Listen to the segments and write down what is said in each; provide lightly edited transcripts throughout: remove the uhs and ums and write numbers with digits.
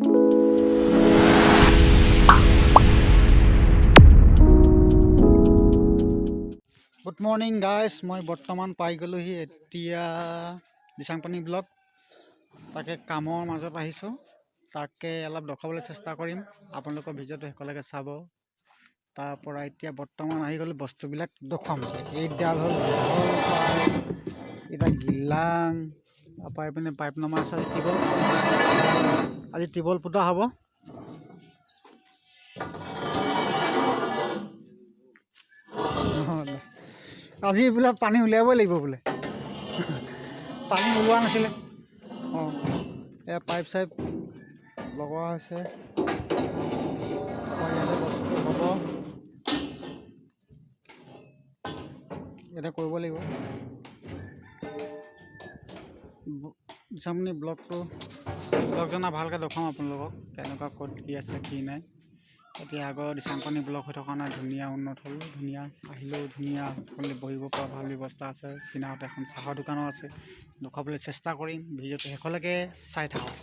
Good morning guys, মই বৰ্তমান পাই গ'লোহি এতিয়া দিচাংপানী ব্লক। তাকে কামৰ মাজত আহিছোঁ, তাকে অলপ দেখাবলৈ চেষ্টা কৰিম। আপোনালোকৰ ভিডিঅ'টো শেষলৈকে চাব। তাৰপৰা এতিয়া বৰ্তমান আহি গ'লোঁ, বস্তুবিলাক দেখুৱাম। এইডাল হ'ল এতিয়া গিলাং, তাৰপৰা এইপিনে পাইপ নমা আছে। আজি টিবল পোতা হ'ব। আজি বোলে পানী উলিয়াবই লাগিব বোলে, পানী ওলোৱা নাছিলে। অঁ, এয়া পাইপ চাইপ লগোৱা হৈছে। ইয়াতে বস্তুটো হ'ব, ইয়াতে কৰিব লাগিব। দিচাংপানী ব্লকজনা ভালকৈ দেখুৱাম আপোনালোকক, কেনেকুৱা ক'ত কি আছে কি নাই। এতিয়া আগৰ দিচাংপানী ব্লক হৈ থকা নাই, ধুনীয়া উন্নত হ'ল, ধুনীয়া আহিলেও ধুনীয়া বহিব পৰা ভাল ব্যৱস্থা আছে। কিনাৰতে এখন চাহৰ দোকানো আছে, দেখুৱাবলৈ চেষ্টা কৰিম। ভিডিঅ'টো শেষলৈকে চাই থাকক।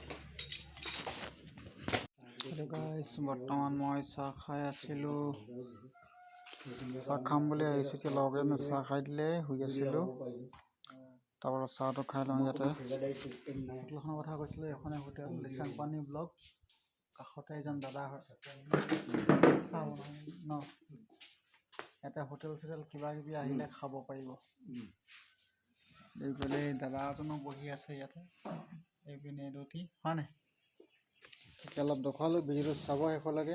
বৰ্তমান মই চাহ খাই আছিলোঁ, চাহ খাম বুলি আহিছোঁ। এতিয়া লগৰজনে চাহ খাই দিলে, শুই আছিলোঁ। তাৰপৰা চাহটো খাই লওঁ। ইয়াতে হোটেলখনৰ কথা কৈছিলোঁ, এখনে হোটেল দিচাংপানী ব্লক, কাষতে এজন দাদা চাহ ন, ইয়াতে হোটেল চোটেল কিবা কিবি আহিলে খাব পাৰিব। এইফালে দাদা এজনো বহি আছে ইয়াতে, এইপিনে ৰুটি হয় নাই। এতিয়া অলপ দেখুৱালোঁ, ভিডিঅ'টো চাব শেষলৈকে।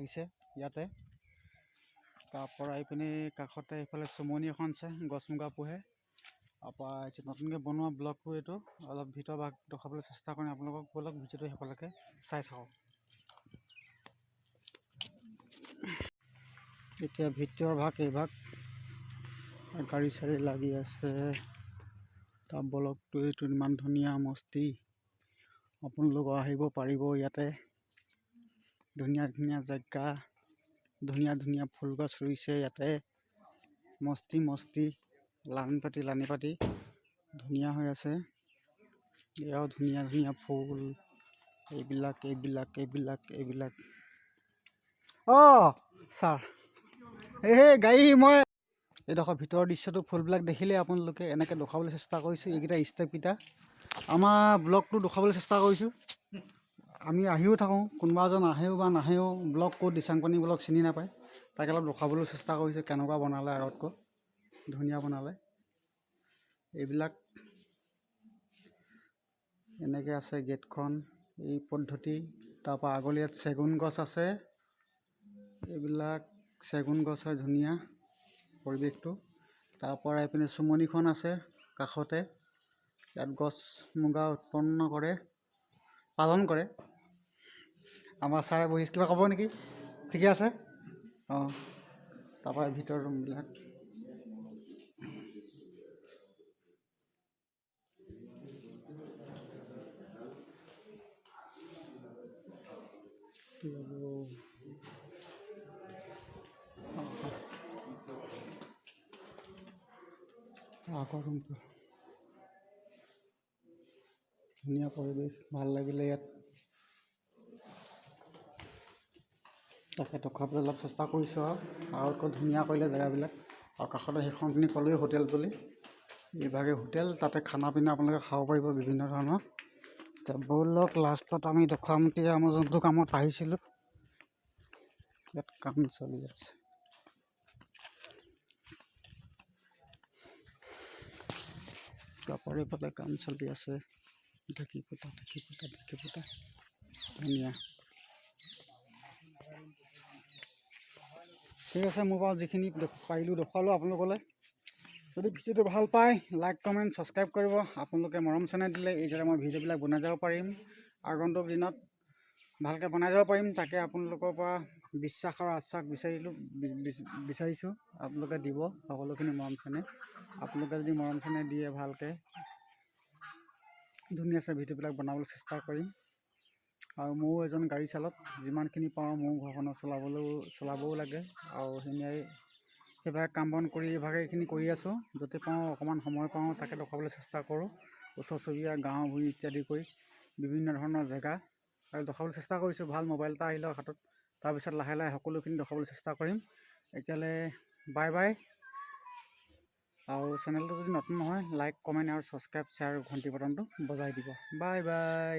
লাগিছে ইয়াতে। তাৰপৰা এইপিনে কাষতে এইফালে চুমনি এখন আছে, গছ মুগা পোহে। তাৰপৰা এতিয়া নতুনকৈ বনোৱা ব্লগটো এইটো অলপ ভিতৰ ভাগ দেখাবলৈ চেষ্টা কৰিম আপোনালোকক। বলক ভিডিঅ'টো সেইফালেকে চাই থাকক। এতিয়া ভিতৰৰ ভাগ এইভাগ গাড়ী চাড়ী লাগি আছে। তাৰ ব্লগটো এইটো ইমান ধুনীয়া মস্তি, আপোনালোক আহিব পাৰিব। ইয়াতে ধুনীয়া ধুনীয়া জেগা, ধুনীয়া ধুনীয়া ফুল গছ ৰুইছে ইয়াতে, মস্তি মস্তি লানি পাতি ধুনীয়া হৈ আছে। এয়াও ধুনীয়া ধুনীয়া ফুল, এইবিলাক ছাৰ এই গাড়ী মই এইডোখৰ ভিতৰৰ দৃশ্যটো ফুলবিলাক দেখিলে আপোনালোকে এনেকৈ দেখুৱাবলৈ চেষ্টা কৰিছোঁ। এইকেইটা ষ্টেপকেইটা আমাৰ ব্লগটো দেখুৱাবলৈ চেষ্টা কৰিছোঁ। আমি আহিও থাকোঁ, কোনোবা এজন আহেও বা নাহেও, ব্লগ ক'ত দিচাংপানী ব্লগ চিনি নাপায়, তাকে অলপ দেখুৱাবলৈ চেষ্টা কৰিছোঁ কেনেকুৱা বনালে, আগতকৈ ধুনীয়া বনালে। এইবিলাক এনেকৈ আছে গেটখন, এই পদ্ধতি। তাৰপৰা আগলৈ ইয়াত চেগুন গছ আছে, এইবিলাক চেগুন গছ হয়, ধুনীয়া পৰিৱেশটো। তাৰপৰা এইপিনে চুমনিখন আছে কাষতে, ইয়াত গছ মুগা পালন কৰে। আমাৰ ছাৰে বহি কিবা ক'ব নেকি? ঠিকে আছে। তাৰপৰা ভিতৰৰ ৰুমবিলাক আগৰ ৰুমটো ধুনীয়া পৰিৱেশ, ভাল লাগিলে ইয়াত। তাকে দেখুৱাবলৈ অলপ চেষ্টা কৰিছোঁ আৰু আকৌ ধুনীয়া কৰিলে জেগাবিলাক। আৰু কাষতে সেইখনখিনি ক'লোৱেই হোটেল বুলি, এইভাগে হোটেল, তাতে খানা পিনা আপোনালোকে খাব পাৰিব বিভিন্ন ধৰণৰ। এতিয়া ব'লক লাষ্টত আমি দেখুৱাম এতিয়া মই যোনটো কামত আহিছিলোঁ। ইয়াত কাম চলি আছে, কাপোৰ এইফালে কাম চলি আছে, ঢেঁকী পোতা ধুনীয়া। ঠিক আছে, মোৰ বাৰু যিখিনি পাৰিলোঁ দেখুৱালোঁ আপোনালোকলৈ। যদি ভিডিঅ'টো ভাল পায়, লাইক কমেণ্ট ছাবস্ক্ৰাইব কৰিব। আপোনালোকে মৰম চেনেহ দিলে এইদৰে মই ভিডিঅ'বিলাক বনাই যাব পাৰিম, আগন্তুক দিনত ভালকৈ বনাই যাব পাৰিম। তাকে আপোনালোকৰ পৰা বিশ্বাস আৰু আশ্বাস বিচাৰিছোঁ। আপোনালোকে দিব সকলোখিনি মৰম চেনেহ। আপোনালোকে যদি মৰম চেনেহ দিয়ে ভালকৈ ধুনীয়াকৈ ভিডিঅ'বিলাক বনাবলৈ চেষ্টা কৰিম। আৰু ময়ো এজন গাড়ী চালক, যিমানখিনি পাৰোঁ মোৰ ঘৰখনত চলাবও লাগে। আৰু সেইভাগে কাম বন কৰি এইখিনি কৰি আছোঁ। য'তে পাওঁ অকণমান সময় পাওঁ তাকে দেখুৱাবলৈ চেষ্টা কৰোঁ। ওচৰ চুবুৰীয়া গাঁও ভূঁই ইত্যাদি কৰি বিভিন্ন ধৰণৰ জেগা আৰু দেখুৱাবলৈ চেষ্টা কৰিছোঁ। ভাল মোবাইল এটা আহিলে হাতত, তাৰপিছত লাহে লাহে সকলোখিনি দেখুৱাবলৈ চেষ্টা কৰিম। এতিয়ালৈ বাই বাই। আৰু চেনেলটো যদি নতুন নহয়, লাইক কমেণ্ট আৰু ছাবস্ক্ৰাইব, শ্বেয়াৰ আৰু ঘণ্টি বটনটো বজাই দিব। Bye bye.